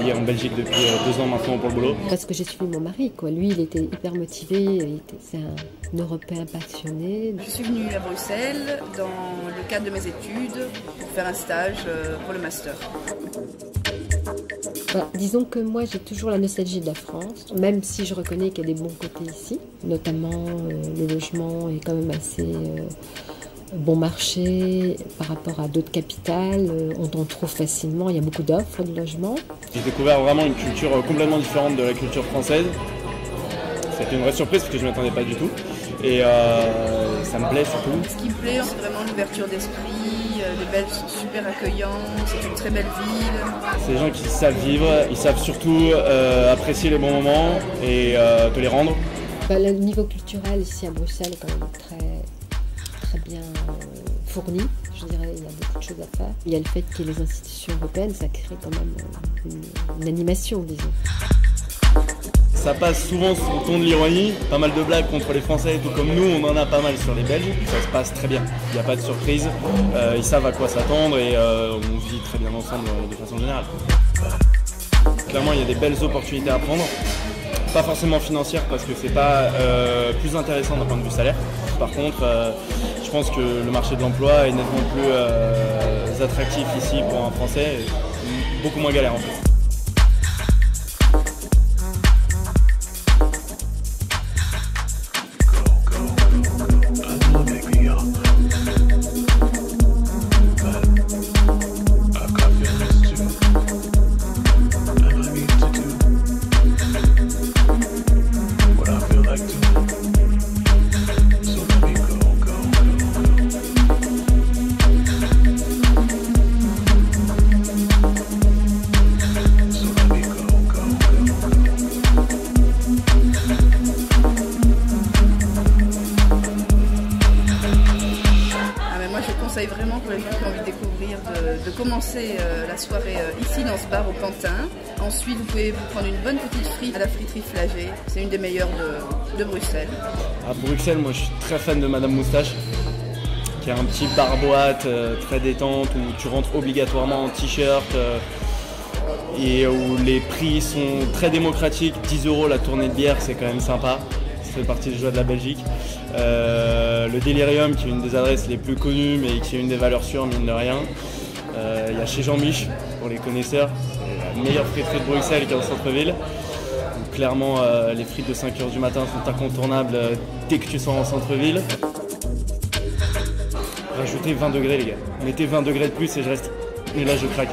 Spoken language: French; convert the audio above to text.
qui est en Belgique depuis 2 ans maintenant pour le boulot. Parce que j'ai suivi mon mari, quoi. Lui, il était hyper motivé, c'est un Européen passionné. Je suis venue à Bruxelles dans le cadre de mes études pour faire un stage pour le master. Bah, disons que moi j'ai toujours la nostalgie de la France, même si je reconnais qu'il y a des bons côtés ici, notamment le logement est quand même assez bon marché par rapport à d'autres capitales, on en trouve facilement, il y a beaucoup d'offres de logements. J'ai découvert vraiment une culture complètement différente de la culture française. C'était une vraie surprise parce que je ne m'y attendais pas du tout et ça me plaît surtout. Ce qui me plaît, c'est vraiment l'ouverture d'esprit. Les Belges sont super accueillants, c'est une très belle ville. C'est des gens qui savent vivre, ils savent surtout apprécier les bons moments et te les rendre. Bah, le niveau culturel ici à Bruxelles est quand même très bien fourni. Je dirais il y a beaucoup de choses à faire. Il y a le fait que les institutions européennes, ça crée quand même une animation, disons. Ça passe souvent sous le ton de l'ironie, pas mal de blagues contre les Français, tout comme nous, on en a pas mal sur les Belges. Ça se passe très bien, il n'y a pas de surprise, ils savent à quoi s'attendre et on vit très bien ensemble de façon générale. Clairement, il y a des belles opportunités à prendre, pas forcément financières parce que c'est pas plus intéressant d'un point de vue salaire. Par contre, je pense que le marché de l'emploi est nettement plus attractif ici pour un Français, beaucoup moins galère en fait. Je conseille vraiment pour les gens qui ont envie de découvrir de commencer la soirée ici dans ce bar au Pantin. Ensuite, vous pouvez vous prendre une bonne petite frite à la friterie Flagey. C'est une des meilleures de Bruxelles. À Bruxelles, moi je suis très fan de Madame Moustache, qui a un petit bar-boîte très détente où tu rentres obligatoirement en t-shirt et où les prix sont très démocratiques. 10 € la tournée de bière, c'est quand même sympa. Ça fait partie des joies de la Belgique. Le Delirium, qui est une des adresses les plus connues mais qui a une des valeurs sûres mine de rien. Il y a chez Jean-Mich pour les connaisseurs, c'est la meilleure friterie de Bruxelles qui est au centre-ville. Donc, clairement les frites de 5 h du matin sont incontournables dès que tu sors en centre-ville. Rajoutez 20 degrés les gars, mettez 20 degrés de plus et je reste. Et là je craque.